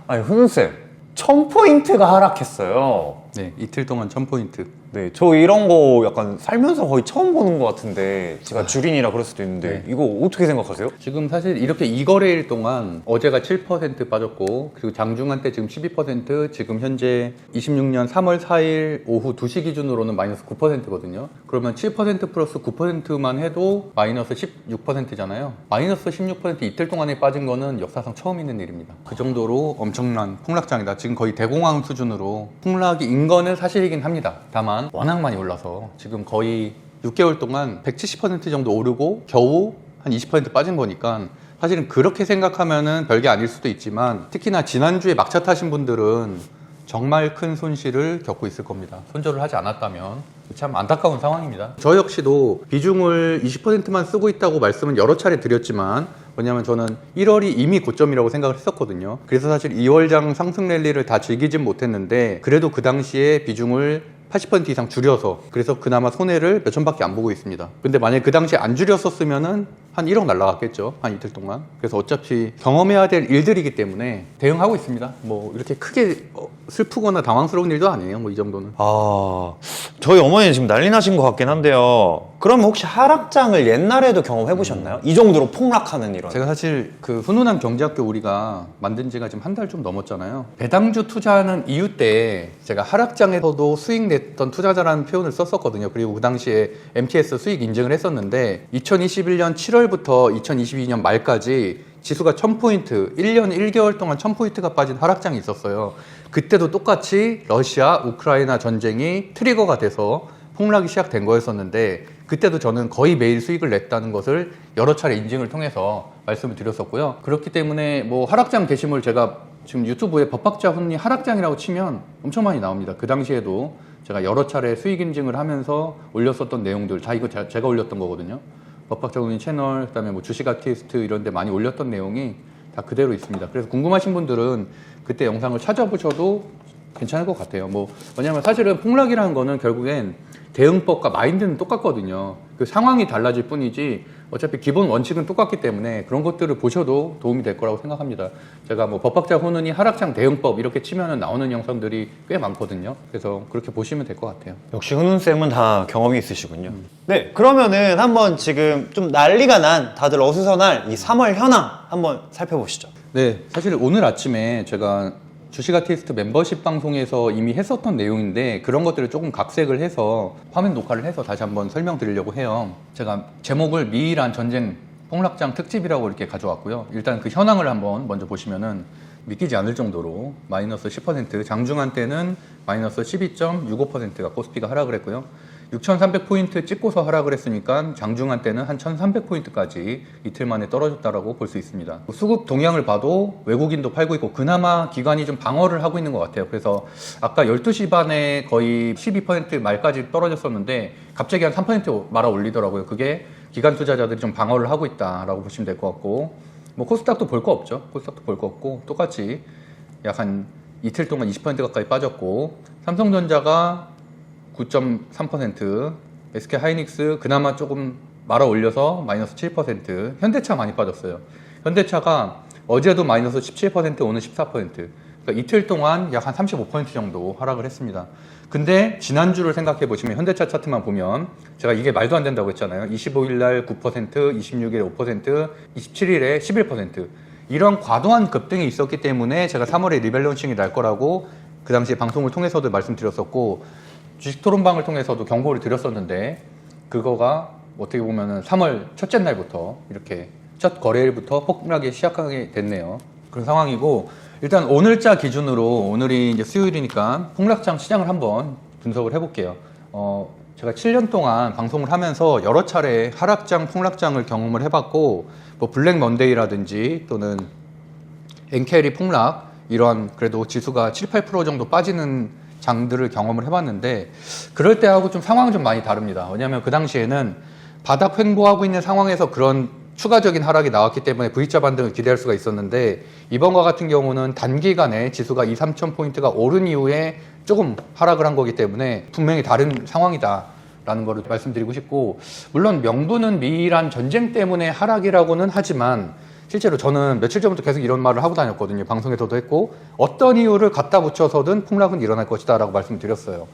아니 훈훈쌤 1000포인트가 하락했어요. 네, 이틀 동안 1000포인트. 네, 저 이런 거 약간 살면서 거의 처음 보는 것 같은데 제가 주린이라 그럴 수도 있는데 이거 어떻게 생각하세요? 지금 사실 이렇게 2거래일 동안 어제가 7% 빠졌고 그리고 장중한 때 지금 12%, 지금 현재 26년 3월 4일 오후 2시 기준으로는 마이너스 9%거든요. 그러면 7% 플러스 9%만 해도 마이너스 16%잖아요. 마이너스 16% 이틀 동안에 빠진 거는 역사상 처음 있는 일입니다. 그 정도로 엄청난 폭락장이다. 지금 거의 대공황 수준으로 폭락인 거는 사실이긴 합니다. 다만 워낙 많이 올라서 지금 거의 6개월 동안 170% 정도 오르고 겨우 한 20% 빠진 거니까 사실은 그렇게 생각하면은 별게 아닐 수도 있지만 특히나 지난주에 막차 타신 분들은 정말 큰 손실을 겪고 있을 겁니다. 손절을 하지 않았다면 참 안타까운 상황입니다. 저 역시도 비중을 20%만 쓰고 있다고 말씀은 여러 차례 드렸지만 왜냐면 저는 1월이 이미 고점이라고 생각을 했었거든요. 그래서 사실 2월장 상승 랠리를 다 즐기진 못했는데 그래도 그 당시에 비중을 80% 이상 줄여서 그래서 그나마 손해를 몇 천밖에 안 보고 있습니다. 근데 만약에 그 당시에 안 줄였었으면은 한 1억 날라갔겠죠. 한 이틀 동안. 그래서 어차피 경험해야 될 일들이기 때문에 대응하고 있습니다. 뭐 이렇게 크게 슬프거나 당황스러운 일도 아니에요. 뭐 이 정도는. 아, 저희 어머니는 지금 난리 나신 것 같긴 한데요. 그러면 혹시 하락장을 옛날에도 경험해 보셨나요? 이 정도로 폭락하는 이런. 제가 사실 그 훈훈한 경제학교 우리가 만든 지가 지금 한 달 좀 넘었잖아요. 배당주 투자하는 이유 때 제가 하락장에서도 수익 냈던 투자자라는 표현을 썼었거든요. 그리고 그 당시에 MTS 수익 인증을 했었는데 2021년 7월부터 2022년 말까지 지수가 1000포인트, 1년 1개월 동안 1000포인트가 빠진 하락장이 있었어요. 그때도 똑같이 러시아, 우크라이나 전쟁이 트리거가 돼서 폭락이 시작된 거였었는데 그때도 저는 거의 매일 수익을 냈다는 것을 여러 차례 인증을 통해서 말씀을 드렸었고요. 그렇기 때문에 뭐 하락장 게시물 제가 지금 유튜브에 법학자 훈훈이 하락장이라고 치면 엄청 많이 나옵니다. 그 당시에도 제가 여러 차례 수익 인증을 하면서 올렸었던 내용들 다 이거 제가 올렸던 거거든요. 법학자 훈훈이 채널, 그다음에 뭐 주식 아티스트 이런 데 많이 올렸던 내용이 다 그대로 있습니다. 그래서 궁금하신 분들은 그때 영상을 찾아보셔도 괜찮을 것 같아요. 뭐 왜냐면 사실은 폭락이라는 거는 결국엔 대응법과 마인드는 똑같거든요. 그 상황이 달라질 뿐이지 어차피 기본 원칙은 똑같기 때문에 그런 것들을 보셔도 도움이 될 거라고 생각합니다. 제가 뭐 법학자 훈훈이 하락장 대응법 이렇게 치면은 나오는 영상들이 꽤 많거든요. 그래서 그렇게 보시면 될 것 같아요. 역시 훈훈쌤은 다 경험이 있으시군요. 네, 그러면은 한번 지금 좀 난리가 난 다들 어수선할 이 3월 현황 한번 살펴보시죠. 네, 사실 오늘 아침에 제가 주식 아티스트 멤버십 방송에서 이미 했었던 내용인데 그런 것들을 조금 각색을 해서 화면 녹화를 해서 다시 한번 설명드리려고 해요. 제가 제목을 미이란 전쟁 폭락장 특집이라고 이렇게 가져왔고요. 일단 그 현황을 한번 먼저 보시면은 믿기지 않을 정도로 마이너스 10%, 장중한 때는 마이너스 12.65%가 코스피가 하락을 했고요. 6,300포인트 찍고서 하락을 했으니까 장중한 때는 한 1,300포인트까지 이틀 만에 떨어졌다라고 볼 수 있습니다. 수급 동향을 봐도 외국인도 팔고 있고 그나마 기관이 좀 방어를 하고 있는 것 같아요. 그래서 아까 12시 반에 거의 12% 말까지 떨어졌었는데 갑자기 한 3% 말아 올리더라고요. 그게 기관 투자자들이 좀 방어를 하고 있다라고 보시면 될 것 같고 뭐 코스닥도 볼 거 없죠. 코스닥도 볼 거 없고 똑같이 약 한 이틀 동안 20% 가까이 빠졌고 삼성전자가 9.3%, SK하이닉스 그나마 조금 말아 올려서 마이너스 7%, 현대차 많이 빠졌어요. 현대차가 어제도 마이너스 17%, 오늘 14%. 그러니까 이틀 동안 약 한 35% 정도 하락을 했습니다. 근데 지난주를 생각해 보시면 현대차 차트만 보면 제가 이게 말도 안 된다고 했잖아요. 25일 날 9%, 26일에 5%, 27일에 11%. 이런 과도한 급등이 있었기 때문에 제가 3월에 리밸런싱이 날 거라고 그 당시에 방송을 통해서도 말씀드렸었고 주식토론방을 통해서도 경고를 드렸었는데 그거가 어떻게 보면은 3월 첫째 날부터 이렇게 첫 거래일부터 폭락이 시작하게 됐네요. 그런 상황이고 일단 오늘자 기준으로 오늘이 이제 수요일이니까 폭락장 시장을 한번 분석을 해볼게요. 제가 7년 동안 방송을 하면서 여러 차례 하락장, 폭락장을 경험을 해봤고 뭐 블랙 먼데이라든지 또는 엔캐리 폭락 이런 그래도 지수가 7, 8% 정도 빠지는 장들을 경험을 해봤는데 그럴 때하고 좀 상황은 좀 많이 다릅니다. 왜냐하면 그 당시에는 바닥 횡보하고 있는 상황에서 그런 추가적인 하락이 나왔기 때문에 V자 반등을 기대할 수가 있었는데 이번과 같은 경우는 단기간에 지수가 2, 3천 포인트가 오른 이후에 조금 하락을 한 거기 때문에 분명히 다른 상황이다 라는 거를 말씀드리고 싶고 물론 명분은 미이란 전쟁 때문에 하락이라고는 하지만 실제로 저는 며칠 전부터 계속 이런 말을 하고 다녔거든요. 방송에서도 했고 어떤 이유를 갖다 붙여서든 폭락은 일어날 것이다 라고 말씀드렸어요.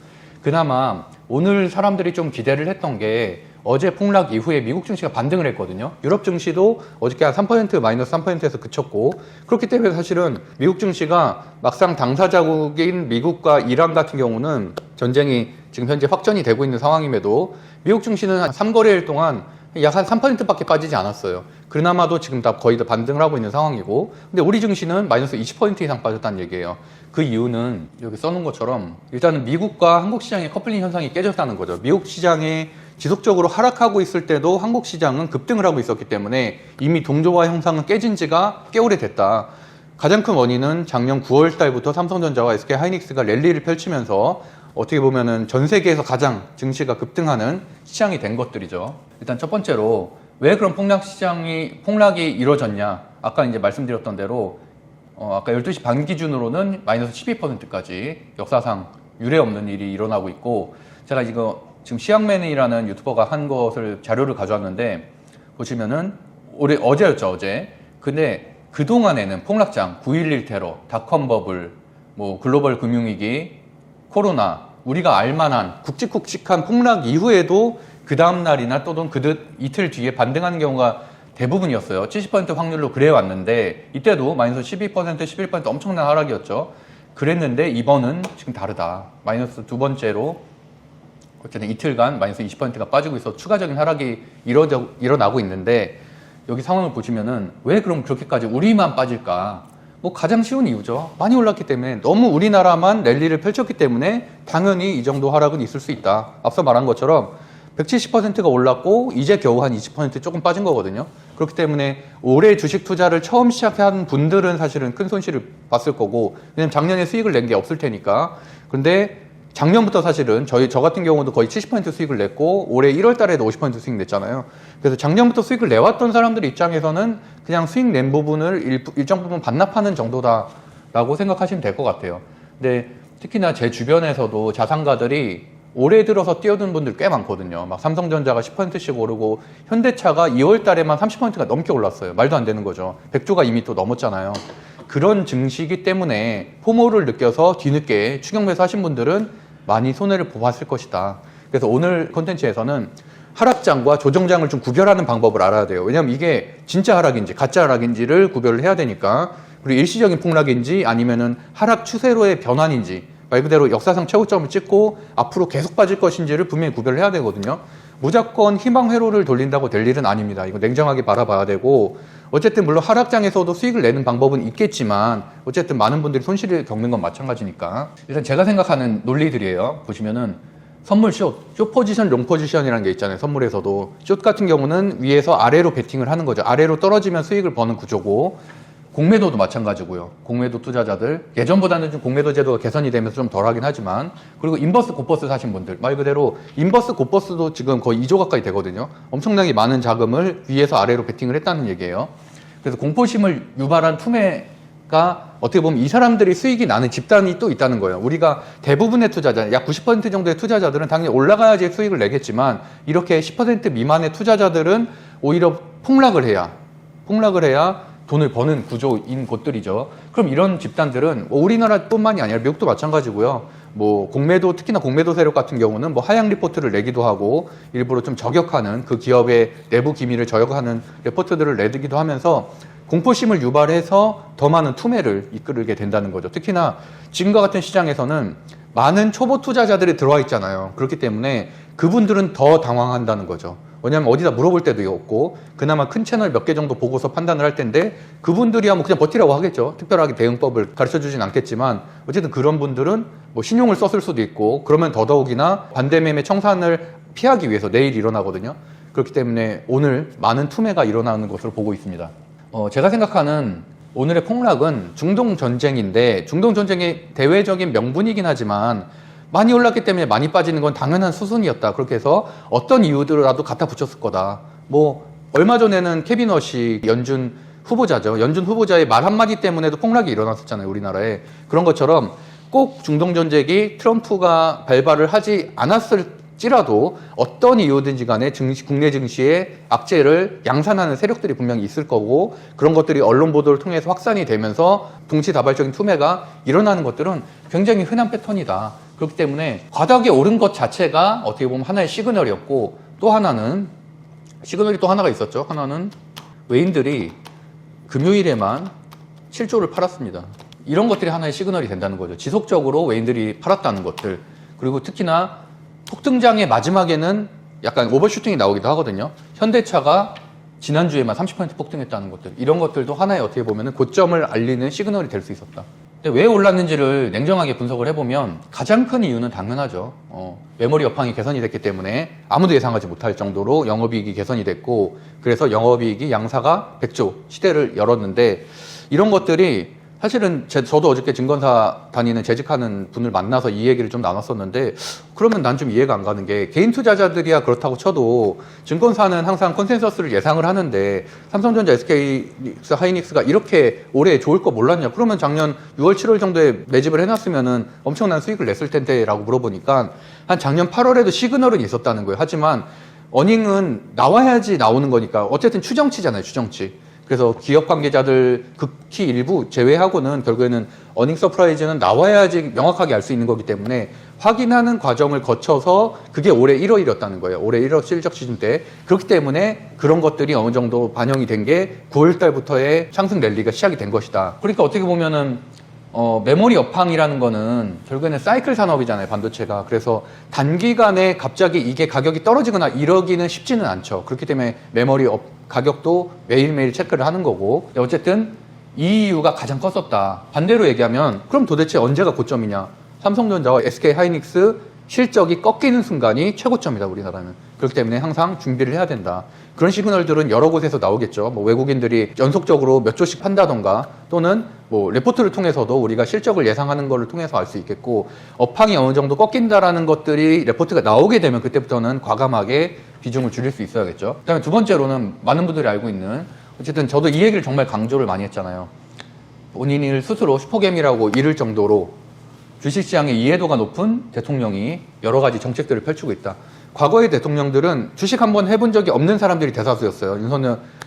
그나마 오늘 사람들이 좀 기대를 했던 게 어제 폭락 이후에 미국 증시가 반등을 했거든요. 유럽 증시도 어저께 한 3% 마이너스 3%에서 그쳤고, 그렇기 때문에 사실은 미국 증시가 막상 당사자국인 미국과 이란 같은 경우는 전쟁이 지금 현재 확전이 되고 있는 상황임에도 미국 증시는 한 3거래일 동안 약 한 3%밖에 빠지지 않았어요. 그나마도 지금 다 거의 다 반등을 하고 있는 상황이고, 근데 우리 증시는 마이너스 20% 이상 빠졌다는 얘기예요. 그 이유는 여기 써놓은 것처럼 일단은 미국과 한국 시장의 커플링 현상이 깨졌다는 거죠. 미국 시장에 지속적으로 하락하고 있을 때도 한국 시장은 급등을 하고 있었기 때문에 이미 동조화 형상은 깨진 지가 꽤 오래됐다. 가장 큰 원인은 작년 9월 달부터 삼성전자와 SK 하이닉스가 랠리를 펼치면서 어떻게 보면은 전 세계에서 가장 증시가 급등하는 시장이 된 것들이죠. 일단 첫 번째로 왜 그런 폭락이 이루어졌냐. 아까 이제 말씀드렸던 대로 아까 12시 반 기준으로는 마이너스 12%까지 역사상 유례 없는 일이 일어나고 있고, 제가 이거 지금 시황맨이라는 유튜버가 한 것을 자료를 가져왔는데 보시면은 어제였죠, 어제. 근데 그동안에는 폭락장, 9.11 테러, 닷컴 버블, 뭐 글로벌 금융위기, 코로나, 우리가 알만한 굵직굵직한 폭락 이후에도 그 다음날이나 또는 이틀 뒤에 반등하는 경우가 대부분이었어요. 70% 확률로 그래 왔는데 이때도 마이너스 12%, 11% 엄청난 하락이었죠. 그랬는데 이번은 지금 다르다. 마이너스 두 번째로 어쨌든 이틀간 마이너스 20%가 빠지고 있어 추가적인 하락이 일어나고 있는데, 여기 상황을 보시면은 왜 그럼 그렇게까지 우리만 빠질까? 뭐 가장 쉬운 이유죠. 많이 올랐기 때문에, 너무 우리나라만 랠리를 펼쳤기 때문에 당연히 이 정도 하락은 있을 수 있다. 앞서 말한 것처럼 170%가 올랐고 이제 겨우 한 20% 조금 빠진 거거든요. 그렇기 때문에 올해 주식 투자를 처음 시작한 분들은 사실은 큰 손실을 봤을 거고, 왜냐면 작년에 수익을 낸 게 없을 테니까. 그런데 작년부터 사실은 저 같은 경우도 거의 70% 수익을 냈고 올해 1월 달에도 50% 수익 냈잖아요. 그래서 작년부터 수익을 내왔던 사람들 입장에서는 그냥 수익 낸 부분을 일정 부분 반납하는 정도다라고 생각하시면 될 것 같아요. 근데 특히나 제 주변에서도 자산가들이 올해 들어서 뛰어든 분들 꽤 많거든요. 막 삼성전자가 10%씩 오르고 현대차가 2월 달에만 30%가 넘게 올랐어요. 말도 안 되는 거죠. 100조가 이미 또 넘었잖아요. 그런 증시이기 때문에 포모를 느껴서 뒤늦게 추격 매수하신 분들은 많이 손해를 보았을 것이다. 그래서 오늘 콘텐츠에서는 하락장과 조정장을 좀 구별하는 방법을 알아야 돼요. 왜냐하면 이게 진짜 하락인지 가짜 하락인지를 구별을 해야 되니까, 그리고 일시적인 폭락인지 아니면은 하락 추세로의 변환인지, 말 그대로 역사상 최고점을 찍고 앞으로 계속 빠질 것인지를 분명히 구별을 해야 되거든요. 무조건 희망 회로를 돌린다고 될 일은 아닙니다. 이거 냉정하게 바라봐야 되고, 어쨌든 물론 하락장에서도 수익을 내는 방법은 있겠지만 어쨌든 많은 분들이 손실을 겪는 건 마찬가지니까. 일단 제가 생각하는 논리들이에요. 보시면은 선물 숏 포지션, 롱 포지션이라는 게 있잖아요. 선물에서도 숏 같은 경우는 위에서 아래로 베팅을 하는 거죠. 아래로 떨어지면 수익을 버는 구조고, 공매도도 마찬가지고요. 공매도 투자자들 예전보다는 좀 공매도 제도가 개선이 되면서 좀 덜하긴 하지만, 그리고 인버스 곧버스 사신 분들, 말 그대로 인버스 곧버스도 지금 거의 2조 가까이 되거든요. 엄청나게 많은 자금을 위에서 아래로 베팅을 했다는 얘기예요. 그래서 공포심을 유발한 투매가 어떻게 보면 이 사람들이 수익이 나는 집단이 또 있다는 거예요. 우리가 대부분의 투자자, 약 90% 정도의 투자자들은 당연히 올라가야지 수익을 내겠지만, 이렇게 10% 미만의 투자자들은 오히려 폭락을 해야 돈을 버는 구조인 곳들이죠. 그럼 이런 집단들은 우리나라뿐만이 아니라 미국도 마찬가지고요. 뭐 공매도, 특히나 공매도 세력 같은 경우는 뭐 하향 리포트를 내기도 하고 일부러 좀 저격하는, 그 기업의 내부 기밀을 저격하는 리포트들을 내기도 하면서 공포심을 유발해서 더 많은 투매를 이끌게 된다는 거죠. 특히나 지금과 같은 시장에서는 많은 초보 투자자들이 들어와 있잖아요. 그렇기 때문에 그분들은 더 당황한다는 거죠. 왜냐하면 어디다 물어볼 때도 없고, 그나마 큰 채널 몇 개 정도 보고서 판단을 할 텐데 그분들이야 뭐 그냥 버티라고 하겠죠. 특별하게 대응법을 가르쳐주진 않겠지만 어쨌든 그런 분들은 뭐 신용을 썼을 수도 있고, 그러면 더더욱이나 반대매매 청산을 피하기 위해서 내일 일어나거든요. 그렇기 때문에 오늘 많은 투매가 일어나는 것으로 보고 있습니다. 제가 생각하는 오늘의 폭락은 중동전쟁인데, 중동전쟁의 대외적인 명분이긴 하지만 많이 올랐기 때문에 많이 빠지는 건 당연한 수순이었다. 그렇게 해서 어떤 이유들이라도 갖다 붙였을 거다. 뭐 얼마 전에는 케빈 워시 연준 후보자죠. 연준 후보자의 말 한마디 때문에도 폭락이 일어났었잖아요, 우리나라에. 그런 것처럼 꼭 중동전쟁이 트럼프가 발발을 하지 않았을 할지라도 어떤 이유든지 간에 국내 증시의 악재를 양산하는 세력들이 분명히 있을 거고 그런 것들이 언론 보도를 통해서 확산이 되면서 동시다발적인 투매가 일어나는 것들은 굉장히 흔한 패턴이다. 그렇기 때문에 바닥에 오른 것 자체가 어떻게 보면 하나의 시그널이었고 또 하나는 시그널이 또 하나가 있었죠. 하나는 외인들이 금요일에만 7조를 팔았습니다. 이런 것들이 하나의 시그널이 된다는 거죠. 지속적으로 외인들이 팔았다는 것들. 그리고 특히나 폭등장의 마지막에는 약간 오버슈팅이 나오기도 하거든요. 현대차가 지난주에만 30% 폭등했다는 것들. 이런 것들도 하나의 어떻게 보면 고점을 알리는 시그널이 될 수 있었다. 근데 왜 올랐는지를 냉정하게 분석을 해보면 가장 큰 이유는 당연하죠. 메모리 여팡이 개선이 됐기 때문에 아무도 예상하지 못할 정도로 영업이익이 개선이 됐고 그래서 영업이익이 양사가 100조 시대를 열었는데 이런 것들이 사실은 저도 어저께 증권사 다니는 재직하는 분을 만나서 이 얘기를 좀 나눴었는데 그러면 난 좀 이해가 안 가는 게 개인 투자자들이야 그렇다고 쳐도 증권사는 항상 컨센서스를 예상을 하는데 삼성전자, SK 하이닉스가 이렇게 올해 좋을 거 몰랐냐 그러면 작년 6월 7월 정도에 매집을 해놨으면은 엄청난 수익을 냈을 텐데 라고 물어보니까 한 작년 8월에도 시그널은 있었다는 거예요. 하지만 어닝은 나와야지 나오는 거니까 어쨌든 추정치잖아요. 추정치. 그래서 기업 관계자들 극히 일부 제외하고는 결국에는 어닝 서프라이즈는 나와야지 명확하게 알 수 있는 거기 때문에 확인하는 과정을 거쳐서 그게 올해 1월이었다는 거예요. 올해 1월 실적 시즌 때. 그렇기 때문에 그런 것들이 어느 정도 반영이 된 게 9월 달부터의 상승 랠리가 시작이 된 것이다. 그러니까 어떻게 보면은 메모리 업황이라는 거는 결국에는 사이클 산업이잖아요, 반도체가. 그래서 단기간에 갑자기 이게 가격이 떨어지거나 이러기는 쉽지는 않죠. 그렇기 때문에 메모리 가격도 매일매일 체크를 하는 거고. 어쨌든 이 이유가 가장 컸었다. 반대로 얘기하면 그럼 도대체 언제가 고점이냐? 삼성전자와 SK 하이닉스 실적이 꺾이는 순간이 최고점이다, 우리나라는. 그렇기 때문에 항상 준비를 해야 된다. 그런 시그널들은 여러 곳에서 나오겠죠. 뭐 외국인들이 연속적으로 몇 조씩 판다던가 또는 뭐 레포트를 통해서도 우리가 실적을 예상하는 것을 통해서 알 수 있겠고 업황이 어느 정도 꺾인다라는 것들이 레포트가 나오게 되면 그때부터는 과감하게 비중을 줄일 수 있어야겠죠. 그다음에 두 번째로는 많은 분들이 알고 있는 어쨌든 저도 이 얘기를 정말 강조를 많이 했잖아요. 본인을 스스로 슈퍼겜이라고 이를 정도로 주식시장의 이해도가 높은 대통령이 여러 가지 정책들을 펼치고 있다. 과거의 대통령들은 주식 한번 해본 적이 없는 사람들이 대다수였어요.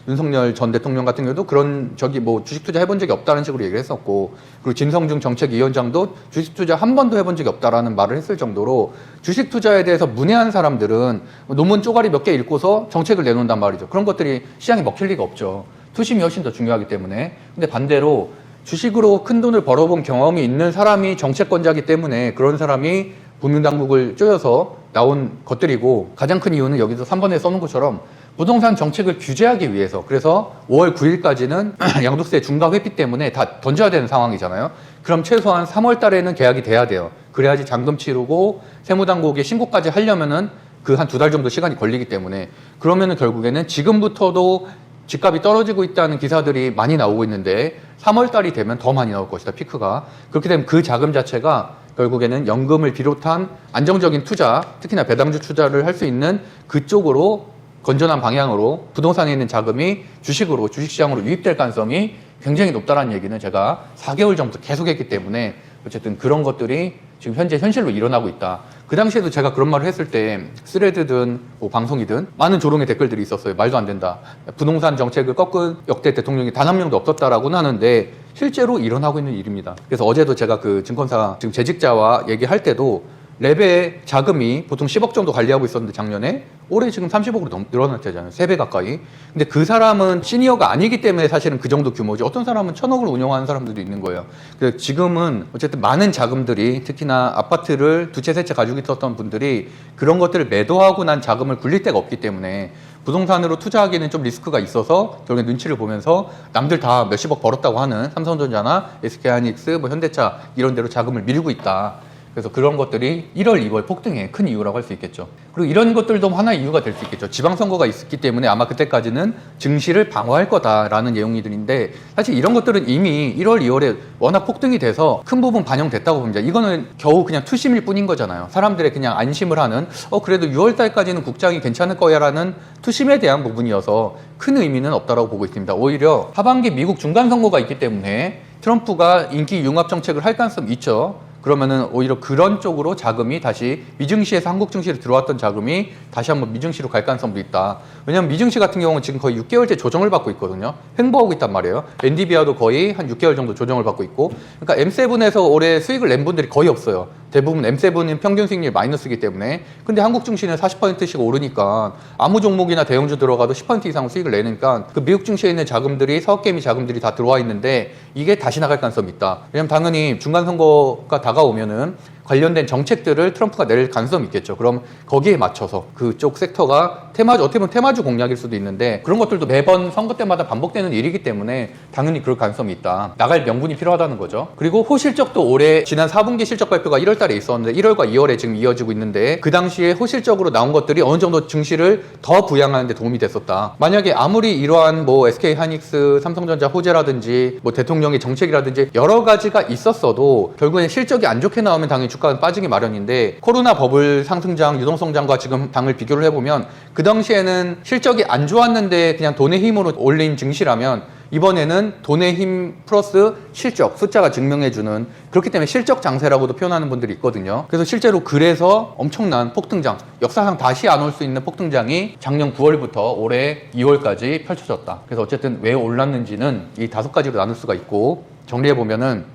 윤석열 전 대통령 같은 경우도 그런 주식 투자 해본 적이 없다는 식으로 얘기를 했었고, 그리고 진성중 정책위원장도 주식 투자 한 번도 해본 적이 없다라는 말을 했을 정도로 주식 투자에 대해서 문외한 사람들은 논문 쪼가리 몇 개 읽고서 정책을 내놓는단 말이죠. 그런 것들이 시장에 먹힐 리가 없죠. 투심이 훨씬 더 중요하기 때문에. 근데 반대로 주식으로 큰 돈을 벌어본 경험이 있는 사람이 정책권자이기 때문에 그런 사람이 부문당국을 쪼여서 나온 것들이고, 가장 큰 이유는 여기서 3번에 써놓은 것처럼 부동산 정책을 규제하기 위해서, 그래서 5월 9일까지는 양도세 중과 회피 때문에 다 던져야 되는 상황이잖아요. 그럼 최소한 3월 달에는 계약이 돼야 돼요. 그래야지 잔금 치르고 세무당국에 신고까지 하려면은 그 한 2달 정도 시간이 걸리기 때문에, 그러면은 결국에는 지금부터도 집값이 떨어지고 있다는 기사들이 많이 나오고 있는데 3월 달이 되면 더 많이 나올 것이다, 피크가. 그렇게 되면 그 자금 자체가 결국에는 연금을 비롯한 안정적인 투자, 특히나 배당주 투자를 할 수 있는 그쪽으로 건전한 방향으로 부동산에 있는 자금이 주식으로, 주식시장으로 유입될 가능성이 굉장히 높다는 얘기는 제가 4개월 전부터 계속 했기 때문에 어쨌든 그런 것들이 지금 현재 현실로 일어나고 있다. 그 당시에도 제가 그런 말을 했을 때 스레드든 뭐 방송이든 많은 조롱의 댓글들이 있었어요. 말도 안 된다. 부동산 정책을 꺾은 역대 대통령이 단 한 명도 없었다라고는 하는데 실제로 일어나고 있는 일입니다. 그래서 어제도 제가 그 증권사 지금 재직자와 얘기할 때도 랩의 자금이 보통 10억 정도 관리하고 있었는데 작년에 올해 지금 30억으로 늘어났잖아요. 3배 가까이. 근데 그 사람은 시니어가 아니기 때문에 사실은 그 정도 규모지. 어떤 사람은 1,000억을 운영하는 사람들도 있는 거예요. 그래서 지금은 어쨌든 많은 자금들이, 특히나 아파트를 두 채, 세 채 가지고 있었던 분들이 그런 것들을 매도하고 난 자금을 굴릴 데가 없기 때문에 부동산으로 투자하기는 좀 리스크가 있어서 결국에 눈치를 보면서 남들 다 몇십억 벌었다고 하는 삼성전자나 SK하이닉스, 뭐 현대차 이런 데로 자금을 밀고 있다. 그래서 그런 것들이 1월, 2월 폭등의 큰 이유라고 할 수 있겠죠. 그리고 이런 것들도 하나의 이유가 될 수 있겠죠. 지방선거가 있기 때문에 아마 그때까지는 증시를 방어할 거다라는 내용들인데, 사실 이런 것들은 이미 1월, 2월에 워낙 폭등이 돼서 큰 부분 반영됐다고 봅니다. 이거는 겨우 그냥 투심일 뿐인 거잖아요. 사람들의 그냥 안심을 하는, 그래도 6월 달까지는 국장이 괜찮을 거야 라는 투심에 대한 부분이어서 큰 의미는 없다고 보고 있습니다. 오히려 하반기 미국 중간선거가 있기 때문에 트럼프가 인기 융합 정책을 할 가능성이 있죠. 그러면은 오히려 그런 쪽으로 자금이 다시 미증시에서 한국 증시로 들어왔던 자금이 다시 한번 미증시로 갈 가능성도 있다. 왜냐면 미증시 같은 경우는 지금 거의 6개월째 조정을 받고 있거든요. 횡보하고 있단 말이에요. 엔디비아도 거의 한 6개월 정도 조정을 받고 있고, 그러니까 M7에서 올해 수익을 낸 분들이 거의 없어요. 대부분 M7은 평균 수익률 마이너스이기 때문에. 근데 한국 증시는 40%씩 오르니까 아무 종목이나 대형주 들어가도 10% 이상 수익을 내니까 그 미국 증시에 있는 자금들이, 사업개미 자금들이 다 들어와 있는데 이게 다시 나갈 가능성이 있다. 왜냐면 당연히 중간선거가 다가오면은 관련된 정책들을 트럼프가 낼 가능성이 있겠죠. 그럼 거기에 맞춰서 그쪽 섹터가 테마주, 어떻게 보면 테마주 공략일 수도 있는데, 그런 것들도 매번 선거 때마다 반복되는 일이기 때문에 당연히 그럴 가능성이 있다. 나갈 명분이 필요하다는 거죠. 그리고 호실적도 올해 지난 4분기 실적 발표가 1월 달에 있었는데 1월과 2월에 지금 이어지고 있는데, 그 당시에 호실적으로 나온 것들이 어느 정도 증시를 더 부양하는 데 도움이 됐었다. 만약에 아무리 이러한 뭐 SK하이닉스, 삼성전자 호재라든지 뭐 대통령의 정책이라든지 여러 가지가 있었어도 결국엔 실적이 안 좋게 나오면 당연히 주가는 빠지기 마련인데, 코로나 버블 상승장, 유동성장과 지금 당을 비교를 해보면 그 당시에는 실적이 안 좋았는데 그냥 돈의 힘으로 올린 증시라면 이번에는 돈의 힘 플러스 실적, 숫자가 증명해주는, 그렇기 때문에 실적 장세라고도 표현하는 분들이 있거든요. 그래서 실제로 그래서 엄청난 폭등장, 역사상 다시 안 올 수 있는 폭등장이 작년 9월부터 올해 2월까지 펼쳐졌다. 그래서 어쨌든 왜 올랐는지는 이 5가지로 나눌 수가 있고, 정리해보면은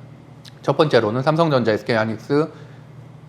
첫 번째로는 삼성전자, SK하이닉스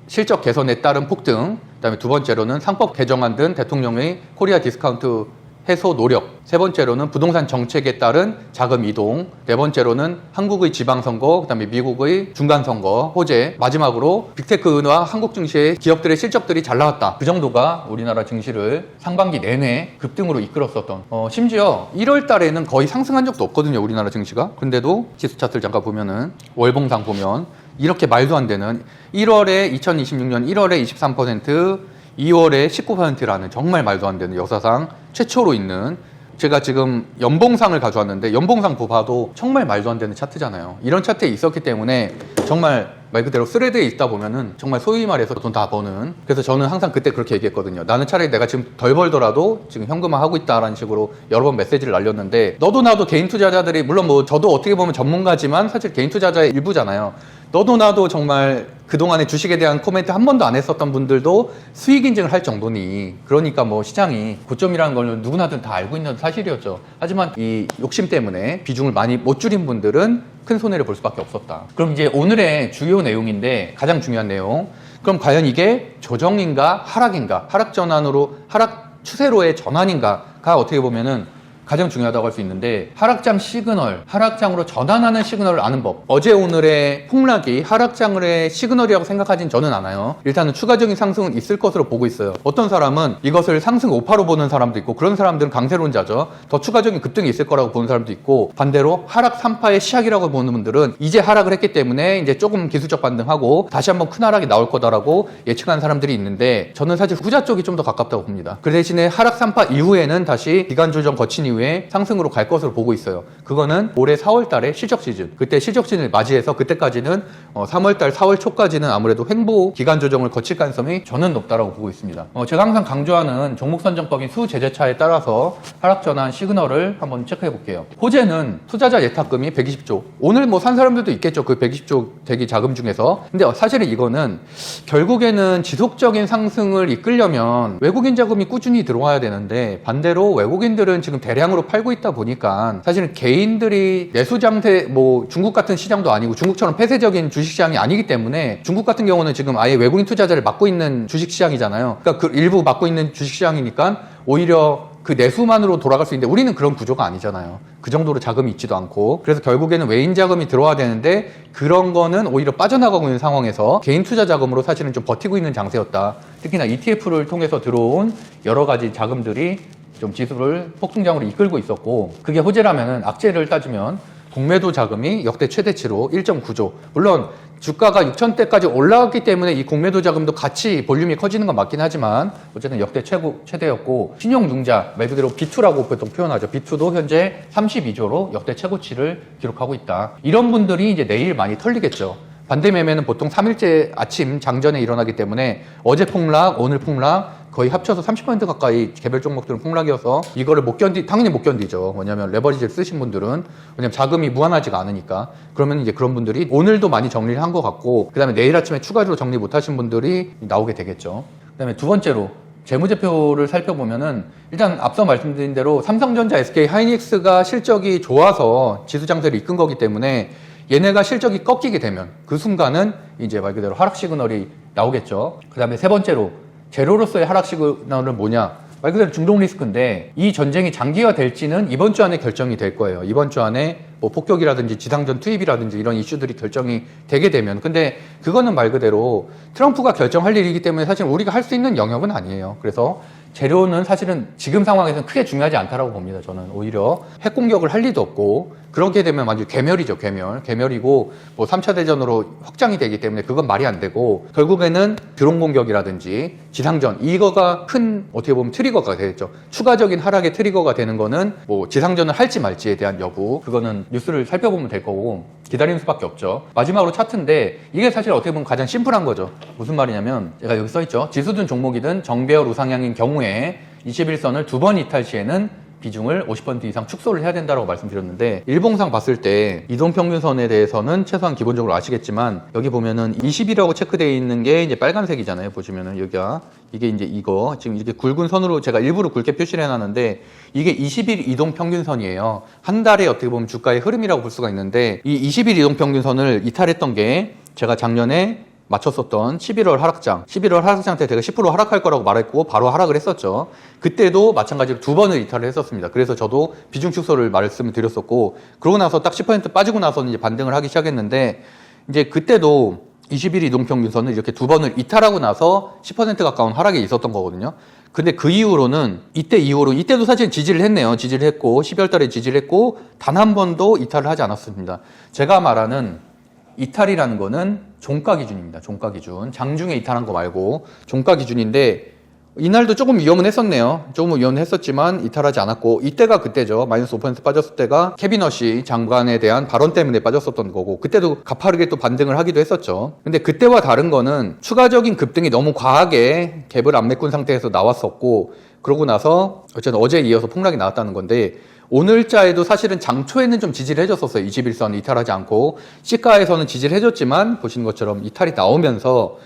실적 개선에 따른 폭등, 그다음에 두 번째로는 상법 개정안 등 대통령의 코리아 디스카운트 해소 노력, 세 번째로는 부동산 정책에 따른 자금 이동, 네 번째로는 한국의 지방선거, 그다음에 미국의 중간선거 호재, 마지막으로 빅테크와 한국 증시의 기업들의 실적들이 잘 나왔다. 그 정도가 우리나라 증시를 상반기 내내 급등으로 이끌었었던, 심지어 1월 달에는 거의 상승한 적도 없거든요, 우리나라 증시가. 근데도 지수 차트를 잠깐 보면은 월봉상 보면 이렇게 말도 안 되는 1월에 2026년 1월에 23%, 2월에 19%라는 정말 말도 안 되는 역사상 최초로 있는, 제가 지금 연봉상을 가져왔는데 연봉상 봐도 정말 말도 안 되는 차트잖아요. 이런 차트에 있었기 때문에 정말 말 그대로 스레드에 있다 보면은 정말 소위 말해서 돈 다 버는, 그래서 저는 항상 그때 그렇게 얘기했거든요. 나는 차라리 내가 지금 덜 벌더라도 지금 현금화하고 있다라는 식으로 여러 번 메시지를 날렸는데, 너도 나도 개인 투자자들이, 물론 뭐 저도 어떻게 보면 전문가지만 사실 개인 투자자의 일부잖아요. 너도 나도 정말 그동안에 주식에 대한 코멘트 한 번도 안 했었던 분들도 수익 인증을 할 정도니, 그러니까 뭐 시장이 고점이라는 걸 누구나든 다 알고 있는 사실이었죠. 하지만 이 욕심 때문에 비중을 많이 못 줄인 분들은 큰 손해를 볼 수밖에 없었다. 그럼 이제 오늘의 주요 내용인데, 가장 중요한 내용, 그럼 과연 이게 조정인가 하락인가, 하락 전환으로, 하락 추세로의 전환인가가 어떻게 보면은 가장 중요하다고 할 수 있는데, 하락장 시그널, 하락장으로 전환하는 시그널을 아는 법. 어제 오늘의 폭락이 하락장의 시그널이라고 생각하진 저는 않아요. 일단은 추가적인 상승은 있을 것으로 보고 있어요. 어떤 사람은 이것을 상승 5파로 보는 사람도 있고, 그런 사람들은 강세론자죠. 더 추가적인 급등이 있을 거라고 보는 사람도 있고, 반대로 하락 3파의 시작이라고 보는 분들은 이제 하락을 했기 때문에 이제 조금 기술적 반등하고 다시 한번 큰 하락이 나올 거다라고 예측하는 사람들이 있는데, 저는 사실 후자 쪽이 좀 더 가깝다고 봅니다. 그 대신에 하락 3파 이후에는 다시 기간 조정 거친 이후에 상승으로 갈 것으로 보고 있어요. 그거는 올해 4월 달에 실적 시즌, 그때 실적 시즌을 맞이해서 그때까지는 3월 달, 4월 초까지는 아무래도 횡보 기간 조정을 거칠 가능성이 저는 높다라고 보고 있습니다. 제가 항상 강조하는 종목 선정법인 수제재차에 따라서 하락 전환 시그널을 한번 체크해 볼게요. 호재는 투자자 예탁금이 120조. 오늘 뭐 산 사람들도 있겠죠. 그 120조 대기 자금 중에서. 근데 사실은 이거는 결국에는 지속적인 상승을 이끌려면 외국인 자금이 꾸준히 들어와야 되는데, 반대로 외국인들은 지금 대량으로 팔고 있다 보니까 사실은 개인들이 내수장세, 뭐 중국 같은 시장도 아니고 중국처럼 폐쇄적인 주식시장이 아니기 때문에, 중국 같은 경우는 지금 아예 외국인 투자자를 막고 있는 주식시장이잖아요. 그러니까 그 일부 막고 있는 주식시장이니까 오히려 그 내수만으로 돌아갈 수 있는데, 우리는 그런 구조가 아니잖아요. 그 정도로 자금이 있지도 않고. 그래서 결국에는 외인 자금이 들어와야 되는데, 그런 거는 오히려 빠져나가고 있는 상황에서 개인 투자 자금으로 사실은 좀 버티고 있는 장세였다. 특히나 ETF를 통해서 들어온 여러 가지 자금들이 좀 지수를 폭등장으로 이끌고 있었고, 그게 호재라면은 악재를 따지면 공매도 자금이 역대 최대치로 1.9조. 물론 주가가 6,000대까지 올라왔기 때문에 이 공매도 자금도 같이 볼륨이 커지는 건 맞긴 하지만 어쨌든 역대 최대였고, 신용융자, 말 그대로 B2라고 보통 표현하죠. B2도 현재 32조로 역대 최고치를 기록하고 있다. 이런 분들이 이제 내일 많이 털리겠죠. 반대 매매는 보통 3일째 아침 장전에 일어나기 때문에 어제 폭락, 오늘 폭락, 거의 합쳐서 30% 가까이 개별 종목들은 폭락이어서 이거를 당연히 못 견디죠. 왜냐면 레버리지를 쓰신 분들은, 왜냐면 자금이 무한하지가 않으니까. 그러면 이제 그런 분들이 오늘도 많이 정리를 한 것 같고, 그 다음에 내일 아침에 추가로 정리 못 하신 분들이 나오게 되겠죠. 그 다음에 두 번째로 재무제표를 살펴보면은 일단 앞서 말씀드린 대로 삼성전자, SK 하이닉스가 실적이 좋아서 지수장세를 이끈 거기 때문에 얘네가 실적이 꺾이게 되면 그 순간은 이제 말 그대로 하락 시그널이 나오겠죠. 그 다음에 세 번째로 제로로서의 하락 시그널은 뭐냐? 말 그대로 중동 리스크인데 이 전쟁이 장기화 될지는 이번 주 안에 결정이 될 거예요. 이번 주 안에 뭐 폭격이라든지 지상전 투입이라든지 이런 이슈들이 결정이 되게 되면, 근데 그거는 말 그대로 트럼프가 결정할 일이기 때문에 사실 우리가 할 수 있는 영역은 아니에요. 그래서 재료는 사실은 지금 상황에서는 크게 중요하지 않다라고 봅니다. 저는 오히려 핵 공격을 할 리도 없고, 그렇게 되면 완전 괴멸이죠. 괴멸이고 뭐 3차 대전으로 확장이 되기 때문에 그건 말이 안 되고, 결국에는 드론 공격이라든지 지상전, 이거가 큰 어떻게 보면 트리거가 되겠죠. 추가적인 하락의 트리거가 되는 거는 뭐 지상전을 할지 말지에 대한 여부, 그거는 뉴스를 살펴보면 될 거고 기다리는 수밖에 없죠. 마지막으로 차트인데 이게 사실 어떻게 보면 가장 심플한 거죠. 무슨 말이냐면 제가 여기 써있죠. 지수든 종목이든 정배열 우상향인 경우에 21선을 두 번 이탈 시에는 비중을 50% 이상 축소를 해야 된다고 말씀드렸는데, 일봉상 봤을 때 이동평균선에 대해서는 최소한 기본적으로 아시겠지만 여기 보면은 20이라고 체크되어 있는 게 이제 빨간색이잖아요. 보시면은 여기가 이게 이제 이거 지금 이렇게 굵은 선으로 제가 일부러 굵게 표시를 해놨는데 이게 20일 이동평균선이에요. 한 달에 어떻게 보면 주가의 흐름이라고 볼 수가 있는데, 이 20일 이동평균선을 이탈했던 게 제가 작년에 맞췄었던 11월 하락장 때 제가 10% 하락할 거라고 말했고 바로 하락을 했었죠. 그때도 마찬가지로 두 번을 이탈을 했었습니다. 그래서 저도 비중 축소를 말씀을 드렸었고, 그러고 나서 딱 10% 빠지고 나서는 이제 반등을 하기 시작했는데, 이제 그때도 21일 이동평균선을 이렇게 두 번을 이탈하고 나서 10% 가까운 하락이 있었던 거거든요. 근데 그 이후로는 이때도 사실 지지를 했네요. 지지를 했고 12월 달에 지지를 했고 단 한 번도 이탈을 하지 않았습니다. 제가 말하는 이탈이라는 거는 종가 기준입니다. 종가 기준. 장중에 이탈한 거 말고 종가 기준인데, 이날도 조금 위험은 했었네요. 조금 위험은 했었지만 이탈하지 않았고, 이때가 그때죠. 마이너스 5% 빠졌을 때가 캐비너시 장관에 대한 발언 때문에 빠졌었던 거고, 그때도 가파르게 또 반등을 하기도 했었죠. 근데 그때와 다른 거는 추가적인 급등이 너무 과하게 갭을 안 메꾼 상태에서 나왔었고, 그러고 나서 어쨌든 어제 이어서 폭락이 나왔다는 건데, 오늘자에도 사실은 장초에는 좀 지지를 해줬었어요. 21선 이탈하지 않고, 시가에서는 지지를 해줬지만 보시는 것처럼 이탈이 나오면서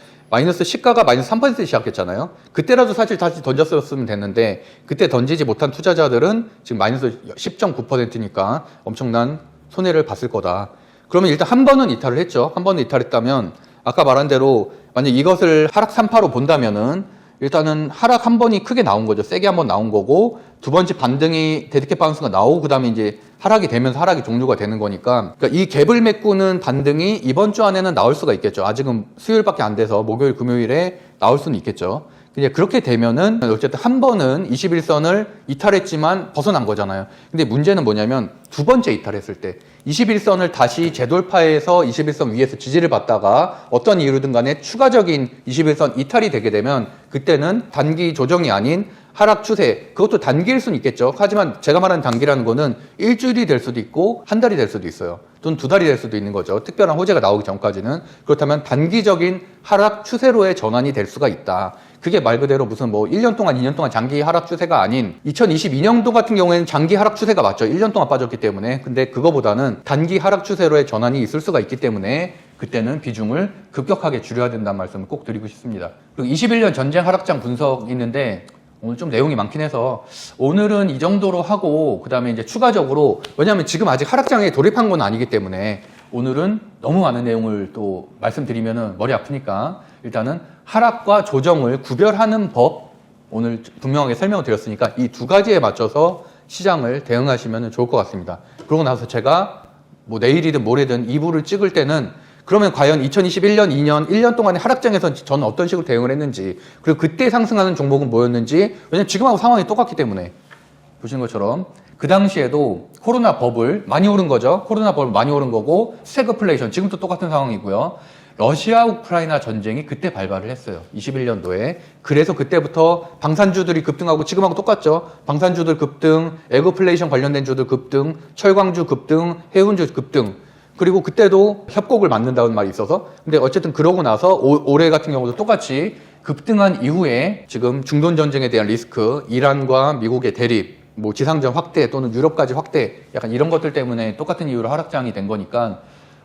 시가가 마이너스 3% 시작했잖아요. 그때라도 사실 다시 던졌었으면 됐는데, 그때 던지지 못한 투자자들은 지금 마이너스 10.9%니까 엄청난 손해를 봤을 거다. 그러면 일단 한 번은 이탈을 했죠. 한 번은 이탈했다면 아까 말한 대로 만약 이것을 하락 3파로 본다면은 일단은 하락 한 번이 크게 나온 거죠. 세게 한 번 나온 거고, 두 번째 반등이 데드캣 바운스가 나오고, 그 다음에 이제 하락이 되면서 하락이 종료가 되는 거니까, 그러니까 이 갭을 메꾸는 반등이 이번 주 안에는 나올 수가 있겠죠. 아직은 수요일밖에 안 돼서 목요일, 금요일에 나올 수는 있겠죠. 근데 그렇게 되면은 어쨌든 한 번은 21선을 이탈했지만 벗어난 거잖아요. 근데 문제는 뭐냐면 두 번째 이탈했을 때 21선을 다시 재돌파해서 21선 위에서 지지를 받다가 어떤 이유든 간에 추가적인 21선 이탈이 되게 되면 그때는 단기 조정이 아닌 하락 추세, 그것도 단기일 수는 있겠죠. 하지만 제가 말하는 단기라는 거는 일주일이 될 수도 있고 한 달이 될 수도 있어요. 또는 두 달이 될 수도 있는 거죠. 특별한 호재가 나오기 전까지는. 그렇다면 단기적인 하락 추세로의 전환이 될 수가 있다. 그게 말 그대로 무슨 뭐 1년 동안, 2년 동안 장기 하락 추세가 아닌 2022년도 같은 경우에는 장기 하락 추세가 맞죠. 1년 동안 빠졌기 때문에. 근데 그거보다는 단기 하락 추세로의 전환이 있을 수가 있기 때문에 그때는 비중을 급격하게 줄여야 된다는 말씀을 꼭 드리고 싶습니다. 그리고 21년 전쟁 하락장 분석 있는데 오늘 좀 내용이 많긴 해서 오늘은 이 정도로 하고, 그 다음에 이제 추가적으로, 왜냐하면 지금 아직 하락장에 돌입한 건 아니기 때문에 오늘은 너무 많은 내용을 또 말씀드리면은 머리 아프니까 일단은 하락과 조정을 구별하는 법 오늘 분명하게 설명을 드렸으니까 이 두 가지에 맞춰서 시장을 대응하시면 좋을 것 같습니다. 그러고 나서 제가 뭐 내일이든 모레든 2부를 찍을 때는 그러면 과연 2021년, 2년, 1년 동안의 하락장에서 저는 어떤 식으로 대응을 했는지, 그리고 그때 상승하는 종목은 뭐였는지, 왜냐면 지금하고 상황이 똑같기 때문에 보시는 것처럼 그 당시에도 코로나 버블 많이 오른 거죠. 코로나 버블 많이 오른 거고, 스태그플레이션 지금도 똑같은 상황이고요. 러시아 우크라이나 전쟁이 그때 발발을 했어요. 21년도에. 그래서 그때부터 방산주들이 급등하고, 지금하고 똑같죠. 방산주들 급등, 에그플레이션 관련된 주들 급등, 철광주 급등, 해운주 급등. 그리고 그때도 협곡을 만든다는 말이 있어서 근데 어쨌든 그러고 나서 올해 같은 경우도 똑같이 급등한 이후에 지금 중동 전쟁에 대한 리스크, 이란과 미국의 대립, 뭐 지상전 확대 또는 유럽까지 확대 약간 이런 것들 때문에 똑같은 이유로 하락장이 된 거니까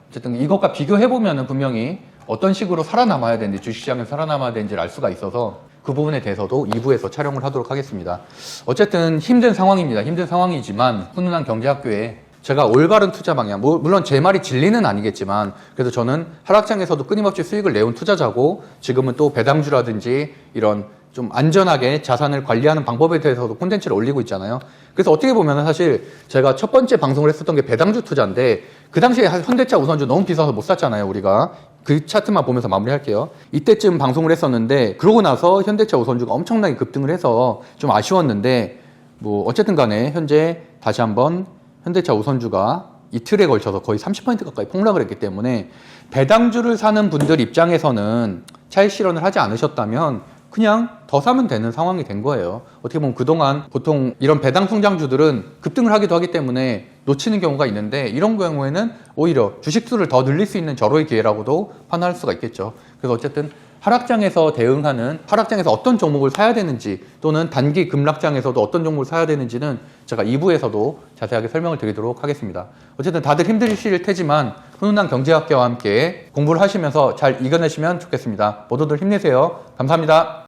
어쨌든 이것과 비교해 보면은 분명히 어떤 식으로 살아남아야 되는지 주식시장에서 살아남아야 되는지를 알 수가 있어서 그 부분에 대해서도 2부에서 촬영을 하도록 하겠습니다. 어쨌든 힘든 상황입니다. 힘든 상황이지만 훈훈한 경제학교에 제가 올바른 투자 방향, 물론 제 말이 진리는 아니겠지만 그래도 저는 하락장에서도 끊임없이 수익을 내온 투자자고 지금은 또 배당주라든지 이런 좀 안전하게 자산을 관리하는 방법에 대해서도 콘텐츠를 올리고 있잖아요. 그래서 어떻게 보면 사실 제가 첫 번째 방송을 했었던 게 배당주 투자인데 그 당시에 현대차 우선주 너무 비싸서 못 샀잖아요, 우리가. 그 차트만 보면서 마무리할게요. 이때쯤 방송을 했었는데 그러고 나서 현대차 우선주가 엄청나게 급등을 해서 좀 아쉬웠는데 뭐 어쨌든 간에 현재 다시 한번 현대차 우선주가 이틀에 걸쳐서 거의 30% 가까이 폭락을 했기 때문에 배당주를 사는 분들 입장에서는 차익 실현을 하지 않으셨다면 그냥 더 사면 되는 상황이 된 거예요. 어떻게 보면 그동안 보통 이런 배당 성장주들은 급등을 하기도 하기 때문에 놓치는 경우가 있는데 이런 경우에는 오히려 주식수를 더 늘릴 수 있는 절호의 기회라고도 판단할 수가 있겠죠. 그래서 어쨌든 하락장에서 대응하는, 하락장에서 어떤 종목을 사야 되는지 또는 단기 급락장에서도 어떤 종목을 사야 되는지는 제가 2부에서도 자세하게 설명을 드리도록 하겠습니다. 어쨌든 다들 힘드실 테지만 훈훈한 경제학교와 함께 공부를 하시면서 잘 이겨내시면 좋겠습니다. 모두들 힘내세요. 감사합니다.